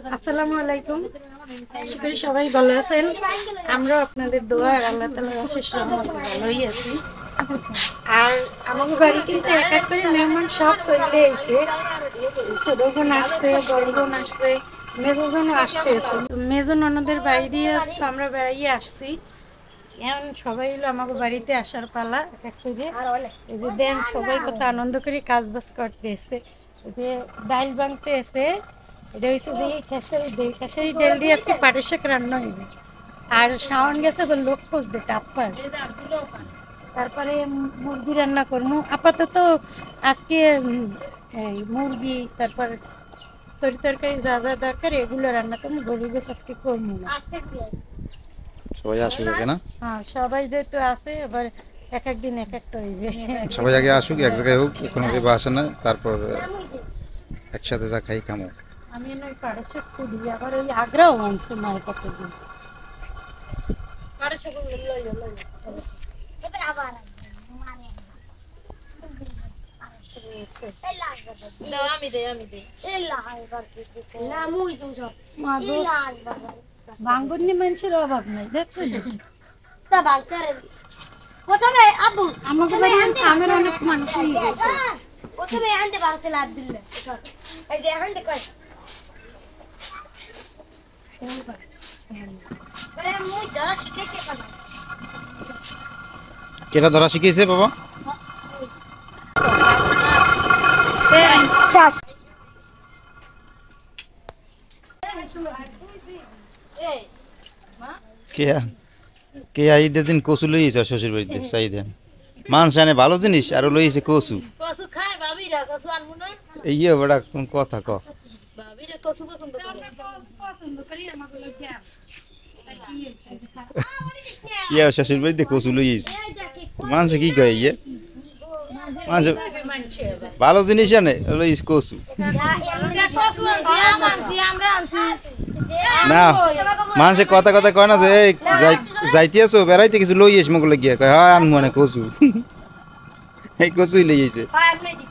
আসসালামু আলাইকুম। আশা করি সবাই ভালো আছেন। আমরা আপনাদের দোয়া আর আল্লাহ তাআলার অশেষ রহমতে ভালোই আছি। আর আমাদের বাড়ি কিন্তু এক এক করে মেহমান সব চলে এসে, ছোট বোন আসছে, বড় বোন আসছে, মেজোজনও আসতেছে। মেজো ননদের বাড়ি দিয়ে তো আমরা বেড়াইয়ে আসছি। এখন সবাই হলো আমাকে বাড়িতে আসার পালা এক এক করে। এই যে দেন সবাই কত আনন্দ করে কাজ বাজ করতে এসে, এই যে ডাল বানতে এসে, এটা হচ্ছে যে খেসারি ডাল দিয়ে আজকে পাটের শাক রান্না হইবে। আর শাওন গেছে তো লোক খুঁজতে টাপ্পার, তারপরে মুরগি রান্না করবো আপাতত আজকে। এই মুরগি, তারপর তরকারি যা যা দরকার এগুলো রান্না করবো। গরু গোছ আজকে করবো না। সবাই আসুক না। হ্যাঁ, সবাই যেহেতু আছে এবার এক এক দিন এক একটা হইবে। সবাই আগে আসুক, এক জায়গায় হোক, কোনো কেউ আসে না, তারপর একসাথে যা খাই খামো। আমি ওই পাড়েশ্বর খুঁড়ি, আবার ওই আগ্রাও আনছে মায়ের কতদিন। বাঙ্গুনি মানুষের অভাব নাই, দেখছো? প্রথমে আব্বু আমাকে বাড়ি আমের অনেক মানুষই গেছে। প্রথমে আনতে বাংলা লাদ দিল এই যে আনতে কই আরে মুই ধরা শিখে কে পালা কেটা ধরা শিখিয়েছে বাবা? শ্বাস এই কে কে ঈদের দিন কচু লইয়েছে শ্বশুর বাড়িতে চাই দেন মানুষ আনে ভালো জিনিস আর লইয়েছে কচু। কসু খায় ভাবিরা, কসু আনবো না। এই বেড়া কোন কথা ক। ভাবিরা কসু পছন্দ করে। পছন্দ করি আমাকে লোকে ইয়া শ্বশুর বাড়িতে কচু লইয়েছে, মানুষ কি কয় ইয়ে মানুষ ভালো জিনিস আনে লইয়েছে কচু। কসু আনছি, আম আনছি, আমরা আনছি। না মানুষে কথা কথা কয় না যে এই যাইতে আছো বেড়াইতে কিছু লই আস মুখ লাগিয়ে কয় হ্যাঁ আনবো মানে কচু। এই কচুই লইয়েছে। হয় আপনি দি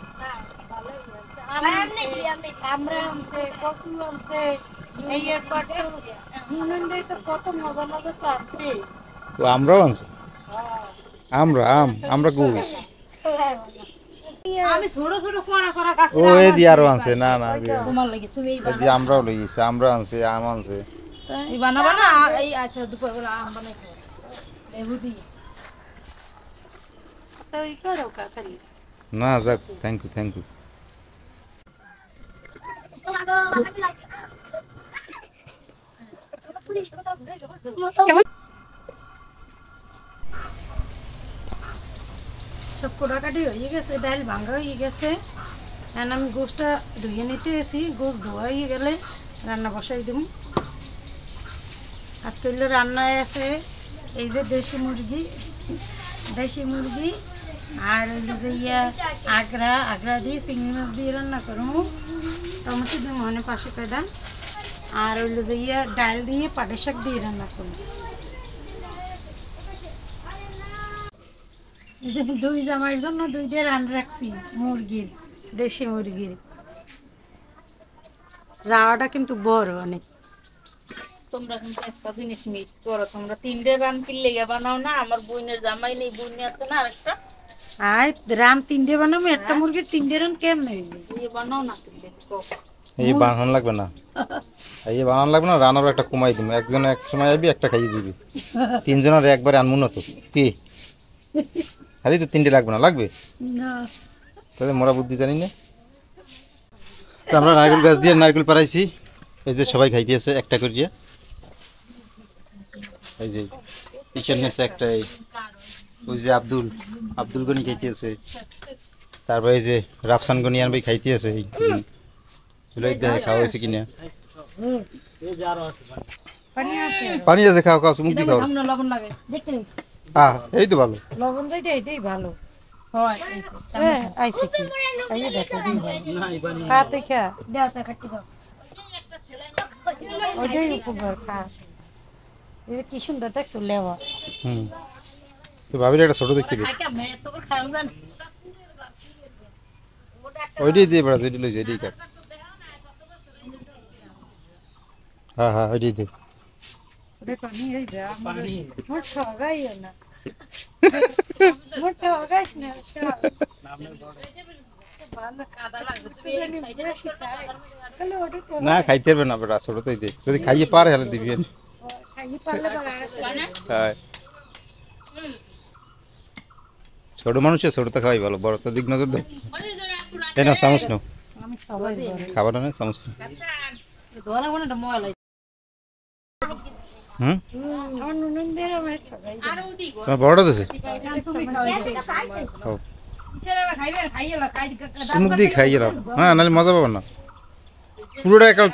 হয় আপনি দি আমরা আনছে, কচু আনছে, এই এরপর হুনন্দে তো কত মজা মজা তো আছে। তো আমরাও আনছি, আমরা কই আমি ছোট ছোট কোনা করা গাছ ও এই দি আরো আনছে। না না তোমার লাগে তুমি এই এই দি আমরাও লইয়েছে, আমরা আনছে আম আনছে। বানাবা না, এই আচ্ছা দুপুর বেলা আম বানাই খাও। এহুদি তো ই করো কাকারি। না যাক, থ্যাংক ইউ। সব কোটাকাটি হয়ে গেছে, ডাল ভাঙা হয়ে গেছে। এখন আমি গোশটা ধুয়ে নিতে এসি, গোশ ধোয়া হয়ে গেলে রান্না বসাই দেবো। আজকে হইলে রান্নায় আছে এই যে দেশি মুরগি আর হইলে যে আগ্রা দিয়ে চিংড়ি মাছ দিয়ে রান্না করবো, টমেটো দিয়ে মনে পাশে পেডা, আর হইলে যে ডাল দিয়ে পাটের শাক দিয়ে রান্না করবো। এই যে দুই জামাইয়ের জন্য দুইটা রান্না রাখছি মুরগির, দেশি মুরগির। রাওয়াটা কিন্তু বড় অনেক। তোমরা কিন্তু একটা জিনিস মিস করো, তোমরা তিনটে রান কিনলে বানাও না। আমার বোনের জামাই নেই, বোন আছে না আরেকটা, আয় রান তিনটে বানাবো, একটা মুরগির তিনটে রান কেমন হইবে? এই বানাও না তিনটে। এই বানান লাগবে না, রান্নার একটা কমাই দিবো। একজন এক সময় আইবি, একটা খাইয়ে যাবি। তিনজনের একবারে আনমু না তো কি? খালি তো তিনটে লাগবে না, লাগবে না তাহলে মোরা বুদ্ধি জানি না। তো আমরা নারকেল গাছ দিয়ে নারকেল পাড়াইছি, এই যে সবাই খাইতে আছে একটা করিয়া। এই যে পিছন নেছে একটা, ওই যে আব্দুল গনি খাইতে আছে, তারপরে এই যে রাফসান গনি আনবে খাইতে আছে। এই চুলাই দেখে খাওয়া হয়েছে কিনা। পানি আছে, খাও মুখ দিয়ে খাও। লবণ লাগে দেখতে এই তো ভালো। লবণ দিটা এটাই ভালো। হয়। আইসে কি আইয়ে দেখো খা তুই খা, দাও তো কাটি দাও ওইটাই উপকার খা। এই যে কি সুন্দর দেখছো লেওয়া। তো ভাবির একটা ছোট দেখতে দিই, ওইটাই দিয়ে বেড়া, যেটি লই যেটি কাট। হ্যাঁ হ্যাঁ ওইটাই দে ওরে পানি হইবে আমার মোর ঠগাইও না মোর ঠগাইস না সব ভালো কাদা লাগবে তুই বেশি খাই তাহলে ওটা তো না খাইতে পারবে না বেটা ছোটতেই দে যদি খাইয়ে পারে হলে দিবি খাইয়ে পারলে বড় হ্যাঁ ছোট মানুষের ছোট তো খাওয়াই ভালো বড় তো দিক নজর দে এই নাও চামচ নাও আমি সবাই বড় খাবার না চামচ নাও। দোলা কোনটা মোবাইল হুম আমার নুন দিয়ে আমার ঠগাই আর ওদি গো তোমার বড়টা দিছে তুমি খাও কিসের আবার খাইবে খাইয়েলা খাই চুমুক দিয়ে খাই গেলাম হ্যাঁ নাহলে মজা পাবো না পুরোটা একাল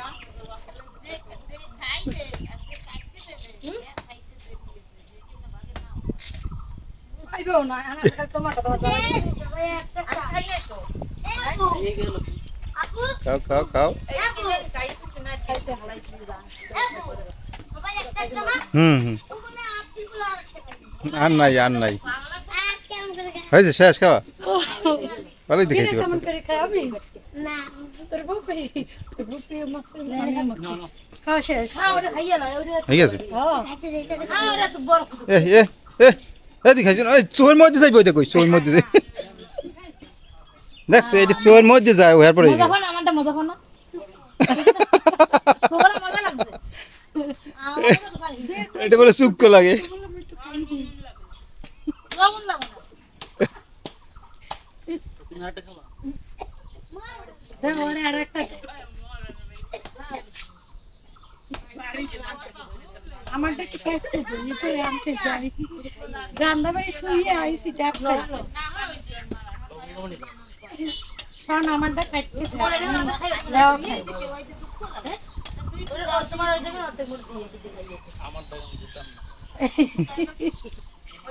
খাইবেও না আনা টমেটো দাও খাই নাই তো আপু খাও খাও খাও খাইতে না খাইতে হালাইছি মোবাইল একটা জমা হুম হুম ওগুলো আপনি গুলো আর নাই আর নাই আর কেমন করে হয়েছে শেষ খাওয়া ভালোই তো কিরে খাইতে কেমন পারছো করে খাবি না তোর বউ কই তোর বউ প্রিয় মাছ খাওয়া শেষ ওরে খাইয়েলা ওরে ঠিক আছে খাইতে দিতে ওরে তো বড় এ এ এ এ তুই খাইছো ওই চোর মধ্যে যাই বইতে কই চোর মধ্যে যাই দেখছো এটি চোর মধ্যে যায় ওর পরে মজা হয় না আমারটা মজা হয় না তোরা মজা লাগছে আমার তো পারি এটা বলে সুক্ক লাগে কেমন লাগে দেখ ওরে আরেকটা আমারটা কি খাইতে দিই তো আনতে যাই রান্না বাড়ি শুয়ে আইছি ডাব খাইছি শোন আমারটা খাইতে দাও খাই তোমার ওইটা কেন অর্ধেক করে দিয়ে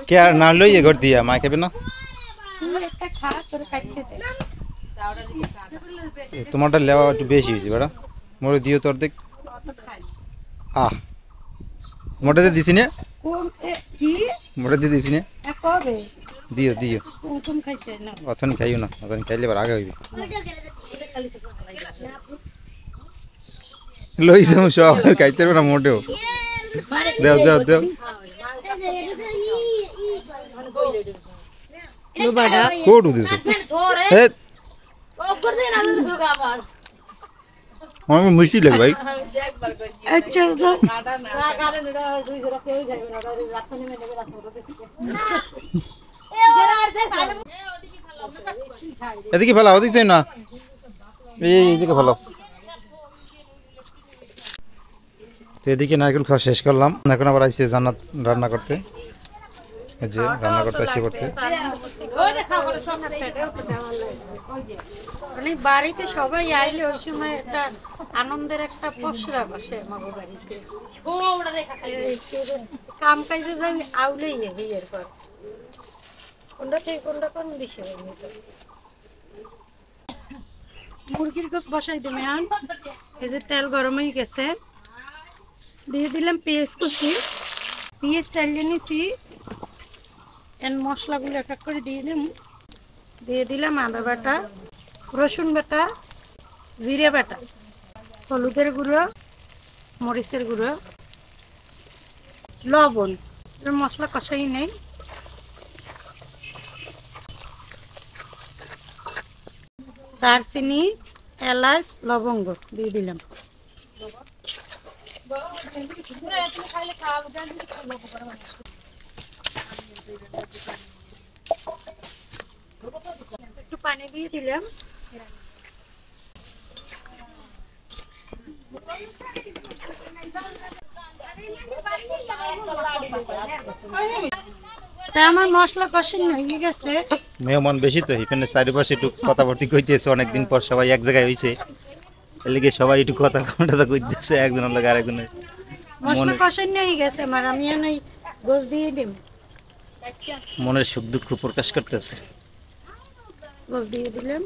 কে আর না লইয়ে ঘর দিয়া মা খাবে না তুই একটা খা তোর খাইতে দে তোমারটা লেওয়া একটু বেশি হয়েছে বেটা মোরে দিও তোর দেখ অত খাই আহ মোটাতে দিছি না কোন কি মোটাতে দিছি না কবে দিও দিও কোন খাইতে না অথন খাইও না অথন খাইলে এবার আগে হইবে লই যাও সব খাইতে পারবে না মোটেও দেও দেও দেও লোবাডা কোট দিছো ধরে হে ও করে দে না তো আবার আমার মুশকিল লাগে ভাই আচ্ছা দাও কারণ এটা দুই জোড়া কেউ যাবে না রাখতে নেমে নেবে রাখতে এদিকে ফেলাও ওদিকে যাই না এইদিকে ফেলাও তো এদিকে নারকেল খাওয়া শেষ করলাম এখন আবার আইসে জান্নাত রান্না করতে এই যে রান্না করতে এসে করছে মানে বাড়িতে সবাই আইলে ওই সময় একটা আনন্দের একটা পসরা বসে আমাদের বাড়িতে এই কাম কাজে যাই আউলেই বিয়ের পর কোনটা থেকে কোনটা কোন দিছে মুরগির গোস বসাই দেবে আন এই যে তেল গরম হয়ে গেছে দিয়ে দিলাম পেঁয়াজ কুচি পেঁয়াজ টাইলে নিছি এন মশলাগুলো এক এক করে দিয়ে দিলাম আদা বাটা রসুন বাটা জিরে বাটা হলুদের গুঁড়ো মরিচের গুঁড়ো লবণ মশলা কষাই নেই দারচিনি এলাচ লবঙ্গ দিয়ে দিলাম একটু পানি দিয়ে দিলাম তা আমার মশলা কষানো হয়ে গেছে মেহমান বেশি তো এখানে চারিপাশে একটু কথাবার্তি কইতেছে অনেকদিন পর সবাই এক জায়গায় হয়েছে এর লিগে সবাই একটু কথা কইতেছে একজনের লাগে আরেকজনের মশলা কষানো হয়ে গেছে আমার আমি এই গোস দিয়ে দিম মনের সুখ দুঃখ প্রকাশ করতেছে গোস দিয়ে দিলাম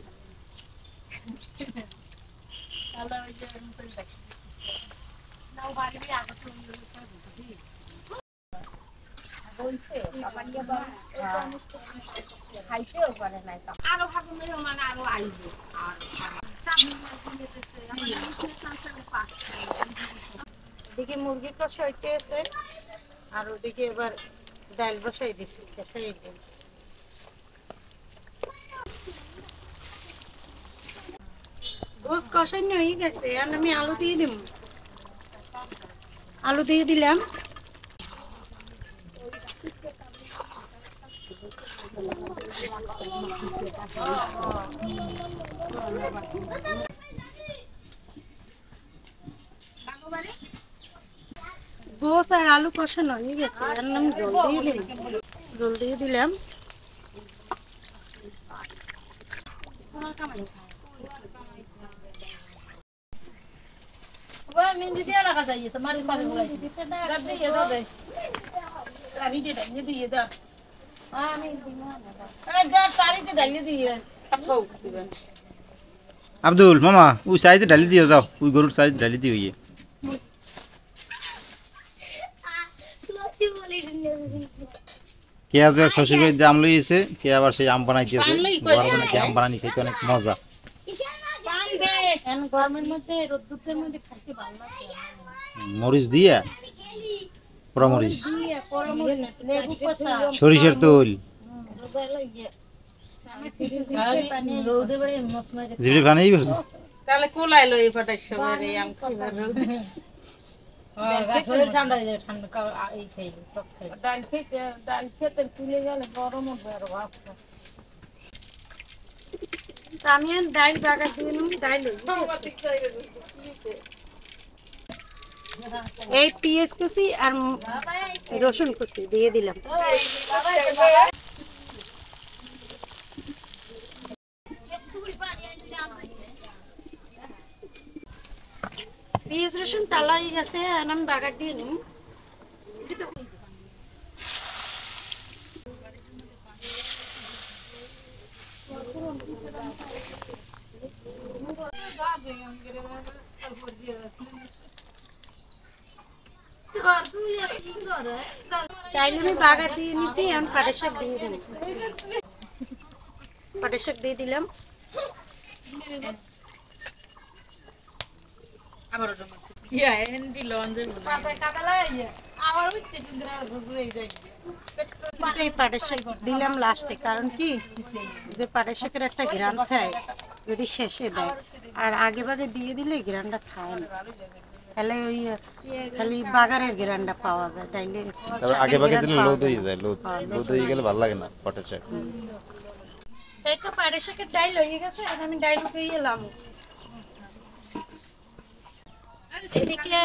খাইতেও পারে না আরো ভালো মেহমান আরো আইবে এদিকে মুরগি কষা হইতে আছে আর ওদিকে এবার ডাল বসাই দিছি খেসারি ডাল। গোস কষানো হয়ে গেছে আর আমি আলু দিয়ে দিব। আলু দিয়ে দিলাম। গোস আর আলু কষানো হয়ে গেছে আর আমি জল দিয়ে দিলাম। জল দিয়ে দিলাম। মেহেন্দি দিয়ে রাখা যায় তোমার পারে বলাই দিয়ে দাও দে আমি দিয়ে ডাইলে দিয়ে দাও আমি দিব আরে দাও তারিতে ডাইলে দিয়ে খাও দিবেন আব্দুল মামা ওই সাইডে ঢালি দিও যাও, ওই গরুর সাইডে ঢালি দিও ইয়ে। কে আছে শ্বশুর বাড়িতে আম লইছে, কে আবার সেই আম বানাই দিয়েছে। আম বানানি খেতে অনেক মজা। পান দে এখন গরমের মধ্যে রোদ্দুরের মধ্যে খাইতে ভালো লাগে। মরিচ দিয়া পোড়া মরিচ, দিয়ে পরামর্শ লেবু পাতা সরিষার তেল, রোদে বড়ে মত না জিরে বানাই বলছে। তাহলে কোলাই লই ফাটাই সবাই রে আম খাইবার রোদে শরীর ঠান্ডা হয়ে যায় ঠান্ডা এই খাই সব খাই ডাল খেতে তুলে গেলে গরম হবে আর ভাত আমি ডাল বাগার দিয়ে নিই। ডাল এই পেঁয়াজ কুচি আর রসুন কুচি দিয়ে দিলাম। পেঁয়াজ রসুন টালা হয়ে গেছে আর আমি বাগার দিয়ে নিই। ডাল আমি বাগার দিয়ে নিছি, এখন পাটের শাক দিয়ে দিলাম। পাটের শাক দিয়ে দিলাম। আবার ওটা ইয়া এন্ডি লন্ডে পাতা কাটালা ইয়া আবার উঠতে পিন্দ্রা ঘুরে যাই এই পাটের শাক দিলাম লাস্টে, কারণ কি যে পাটের শাকের একটা ঘ্রাণ খায় যদি শেষে দেয়, আর আগে ভাগে দিয়ে দিলে ঘ্রাণটা খায় না। তাহলে ওই খালি বাগারের ঘ্রাণটা পাওয়া যায়। ডাইলে তারপর আগে ভাগে দিলে লোদ হয়ে যায়, লোদ লোদ হয়ে গেলে ভালো লাগে না পটের শাক। তাই তো পাটের শাকের ডাইল হয়ে গেছে, আর আমি ডাইল উঠে এলাম। এদিকে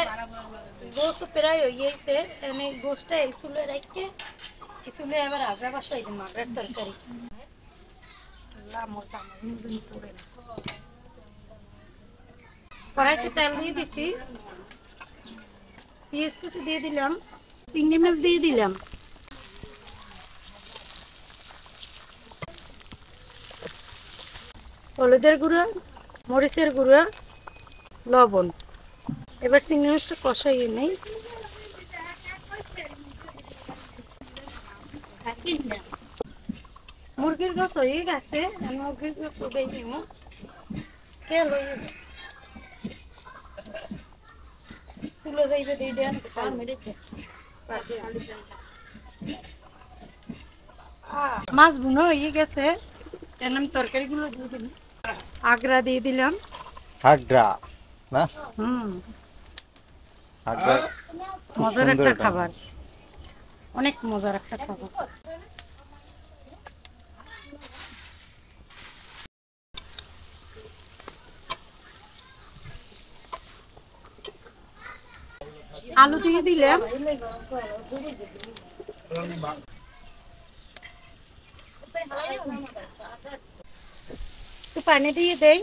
গোস প্রায় হয়ে গেছে, এনে গোসটা এই চুলে রেখে এই চুলে আবার আগ্রা বাসাই দিন আগ্রার তরকারি। কড়াইতে তেল দিয়ে দিছি, পেঁয়াজ কুচি দিয়ে দিলাম, চিংড়ি মাছ দিয়ে দিলাম, হলুদের গুঁড়া, মরিচের গুঁড়া, লবণ। এবার চিংড়ি মাছটা কষাইয়ে নেই। মুরগির গোস হয়ে গেছে, মুরগির গোস দিয়ে দিব। তেল হয়ে গেছে, তুলে যাইবে দিয়ে দেন। মাছ ভুনো হয়ে গেছে, এখন আমি তরকারিগুলো দিয়ে দিলাম। আগ্রা দিয়ে দিলাম। হাগরা না, হাগরা মজার একটা খাবার, অনেক মজার একটা খাবার। আলু দিয়ে দিলাম। একটু পানি দিয়ে দেই,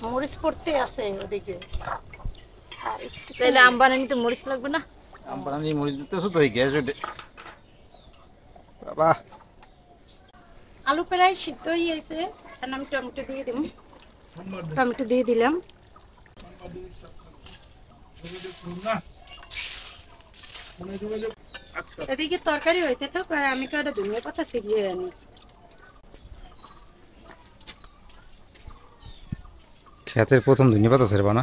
মরিচ পড়তে আছে ওদিকে। তাহলে আম বানানি তো মরিচ লাগবে না? আম বানানি মরিচ দিতেছো তো, এই গ্যাস ওঠে বাবা। আলু প্রায় সিদ্ধ হয়ে গেছে, এখন আমি টমেটো দিয়ে দিব। টমেটো দিয়ে দিলাম। এদিকে তরকারি হইতে থাক, আর আমি কয়টা ধনিয়া পাতা ছিটিয়ে আনি। খেতের প্রথম ধনিয়া পাতা ছেড়বা না?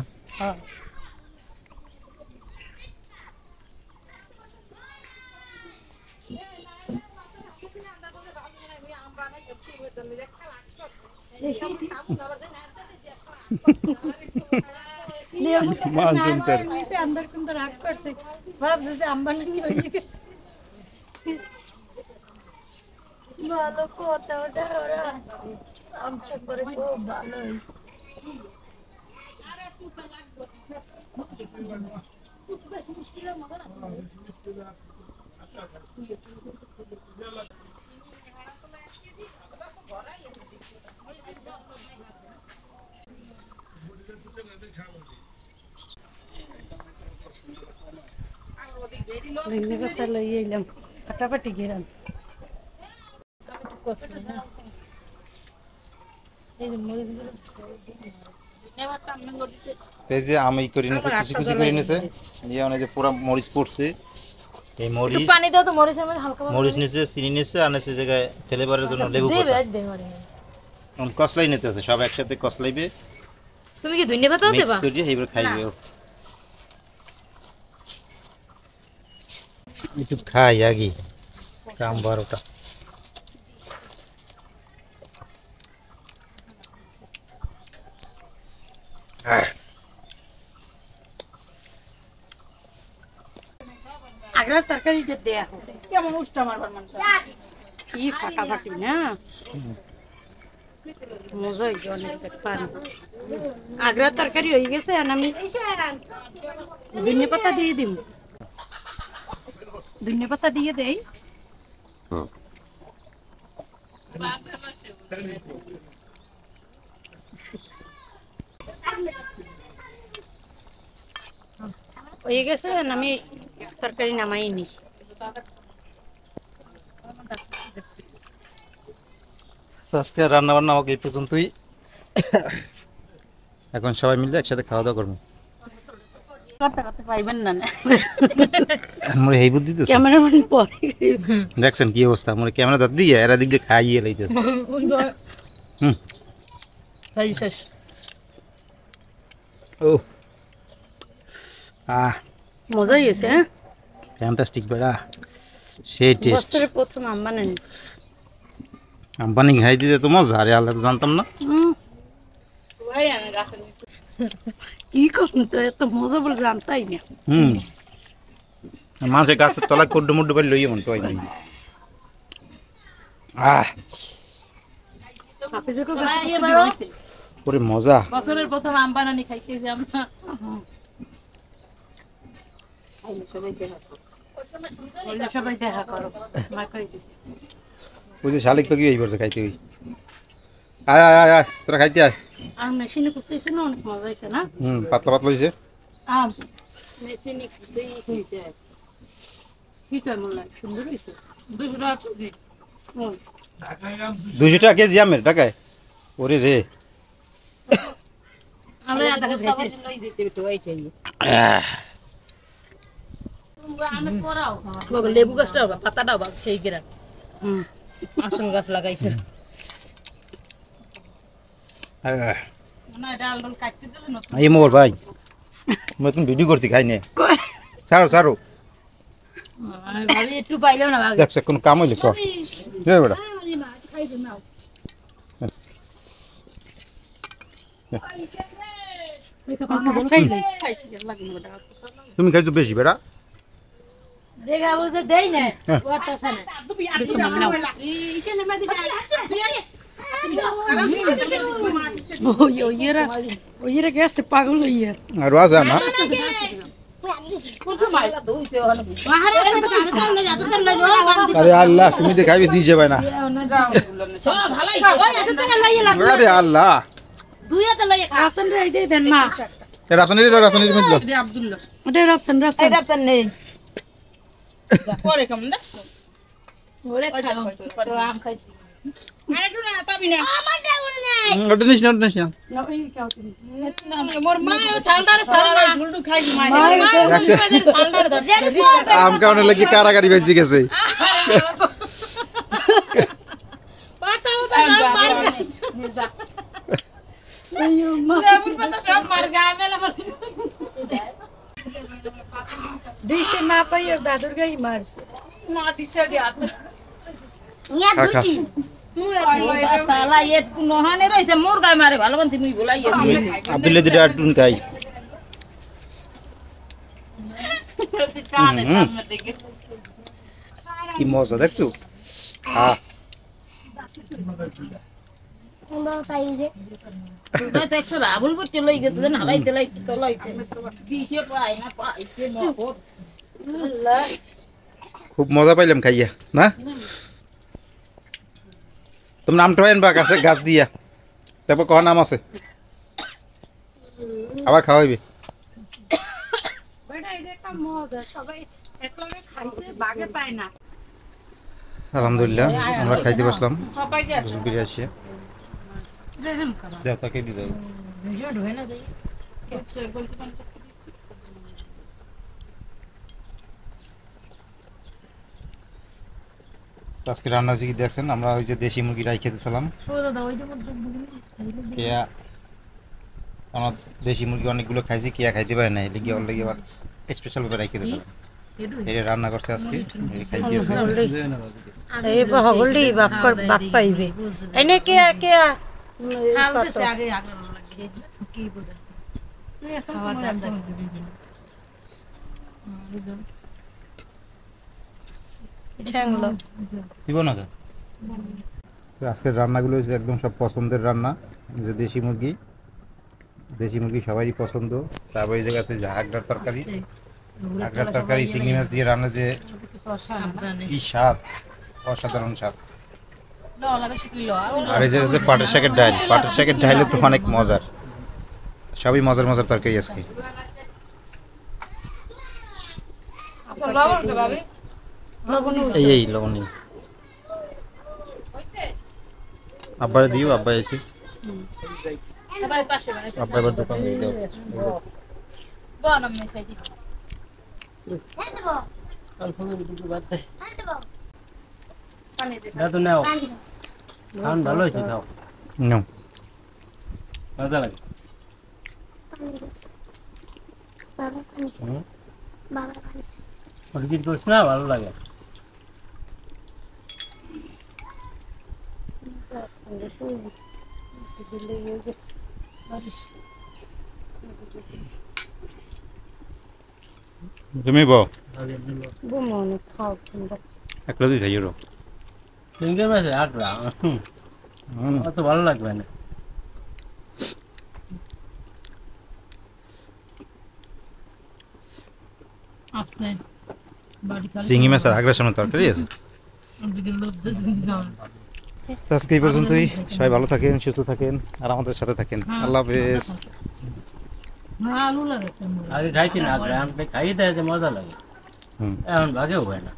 মানসুন তার अंदर कुंदर राग करছে ভাবছে যে আম্বানি হয়ে গেছে ভালো কথা ওটা ওরা আমচা করে খুব ভালোই ধন্যবাদ লই এলাম ফাটাফাটি গেলাম এই যে আমি করে নিয়েছে কুচি কুচি করে নিয়েছে এই অনেক যে পুরো মরিচ পড়ছে এই মরিচ পানি দাও তো মরিচের মধ্যে হালকা মরিচ নিচে চিনি নিচে আর নিচে জায়গায় ফ্লেভারের জন্য লেবু দে পাতা দে মানে কসলাই নিতে আছে সব একসাথে কসলাইবে তুমি কি ধন্যবাদ দাও মিক্স দেবা করে এইবার খাইবে একটু খাই আগে কাম 12টা আগ্রার তরকারিটা দেয়া হবে কেমন উষ্টা মারবার মন চায়। কি ফাটাফাটি না মজা হয়েছে অনেক পানি আগ্রার তরকারি হয়ে গেছে আর আমি ধনে পাতা দিয়ে দিব ধনে পাতা দিয়ে দেই হয়ে গেছে আর আমি তরকারি নামাই নি আজকে রান্না বান্না হোক এই পর্যন্তই এখন সবাই মিলে একসাথে খাওয়া দাওয়া করবো করতে করতে পাইবেন না না। আমরা এই বুদ্ধি তো ক্যামেরাম্যান পরে দেখছেন কি অবস্থা আমরা ক্যামেরা ধর দিয়ে এরা দিক দিয়ে খাইয়ে লাইতেছে হুম খাই শেষ ও আহ মজা হয়েছে হ্যাঁ ফ্যান্টাস্টিক বেড়া সেই টেস্ট বছরের প্রথম আম বানানি আম্বানি খাই দিতে তো মজা আরে আল্লাহ তো জানতাম না ভাই আমি গাছের নিচে। কি করুন তো এত মজা বলে জানতাই না হুম মানুষের গাছের তলায় কড্ডু মুড্ডু করে লইয়ে মন টয় নাই আহ আপনি যখন ওরে মজা বছরের প্রথম আম বানানি খাইতে যে আমরা সবাই দেখা করো মা কই দিছি ওই যে শালিক পাখি এই করছে খাইতে ওই আয় আয় আয় আয় তোরা খাইতে আয় আর মেশিনে করতেছে না অনেক মজা হয়েছে না পাতলা পাতলা হয়েছে আম মেশিনে দেই হইছে কি কেমন লাগে সুন্দর হয়েছে 200 টাকা কেজি 200 টাকা কেজি আমের টাকায় ওরে রে আমরা আধা কেজি খাইতে লই দিতে তো এইটাই তোমরা আনে পড়াও লেবু গাছটাও বা পাতাটাও বা সেই গিরা আসল গাছ লাগাইছে না ডাল ডাল কাটতে দিলে না এই মোর ভাই মই তুমি ভিডিও করছি খাই নে ছাড়ো ছাড়ো আমি ভাবি একটু পাইলাম না ভাগে দেখছ কোন কাম হইলে কর রে বেটা তুমি খাইছো বেশি বেটা দেখা বুঝে দেই না ওটা ছানে ইসে না মাটি ওইরা গেছে পাগল হইয়া আর আছে না আরে আল্লাহ তুমি তো খাইবে দিছে ভাই না আরে আল্লাহ রাফসান রে এইটাই দেন না রাসনের মধ্যে ওটা রাফসান রাফসান পরে কেমন দেখছো ওরে খাও তো আম খাই আরে একটু না পাবি না ওটা নিস না মোর মা ঠান্ডার সারা ঝুলটু খাই মা ঠান্ডার ধরছে আম কাউনে লাগি কারাগারি বেঁচে গেছে পাতা পাতা পারবে না লেবুর পাতা সব মার গায়ে মেলা বসে দেশে না পাই আর দাদুর গাই মারছে মা দিছে হাত নিয়া দুটি তালা এত নহনে রইছে মোর গায় মারে ভালো মন তুমি বলাই আব্দুল্লাহ দিটা আটুন খাই টানে সামনে দিকে কি মজা দেখছো হ্যাঁ আমরা সাইডে তোমরা তো একটু রাবুল করতে লই গেছে না হালাইতে লাইতে তো লাইতে দিশে পাই না পাইছে মহৎ খুব মজা পাইলাম খাইয়া না তুমি নামটা হয় বা গাছে গাছ দিয়া তারপর কখন নাম আছে আবার খাওয়াইবে বেটা এটা একটা মজা সবাই একলগে খাইছে বাগে পায় না আলহামদুলিল্লাহ আমরা খাইতে বসলাম সবাই গেছে ফিরে আসি যাও তাকে দিয়ে দাও ভিডিও ঢোয় না দেই কিছু বলতে পারছ আজকে রান্না হয়েছে কি দেখছেন আমরা ওই যে দেশি মুরগি রাই খেতেছিলাম কেয়া আমার দেশি মুরগি অনেকগুলো খাইছি কেয়া খাইতে পারে না এদিকে অলরেডি আবার স্পেশাল ভাবে রাই খেতেছিলাম এটা রান্না করছে আজকে খাইতেছে এই হগলডি বাক পাইবে এনে কে কে খাওয়াতেছে আগে আগে লাগে কি বুঝা তুই আসল ঠ্যাংলো দিব না আজকের রান্নাগুলো হচ্ছে একদম সব পছন্দের রান্না যে দেশি মুরগি সবারই পছন্দ তারপর এই জায়গাতে যে আগড়ার তরকারি চিংড়ি মাছ দিয়ে রান্না যে কি স্বাদ অসাধারণ স্বাদ আর এই যে পাটের শাকের ডাইলে তো অনেক মজার সবই মজার মজার তরকারি আজকে এই লবণী আব্বারে দিও আব্বা এসে সবাই পাশে মানে আব্বা এবার দোকান দিয়ে দাও বন আমি সাইডে হ্যাঁ দেবো হ্যাঁ দেবো পানি দে দাও তো নাও খান ভালো হয়েছে খাও নাও মজা লাগে বাবা পানি হুম বাবা পানি অর্কিট করিস না ভালো লাগে তুমি বউ বুমনে খাও তোমরা একলা দুই খাইও রো চিংড়ি মাছের আটরা অত ভালো লাগবে না আসলে বাড়ি খালি চিংড়ি মাছের আগড়ার সামনে তরকারি আছে দিকে লোক দিকে তো আজকে এই পর্যন্তই সবাই ভালো থাকেন সুস্থ থাকেন আর আমাদের সাথে থাকেন আল্লাহ হাফেজ আলু লাগে আগে খাইছি না আগ্রা আমি খাইয়ে দেয় যে মজা লাগে হুম এখন ভাগেও হয় না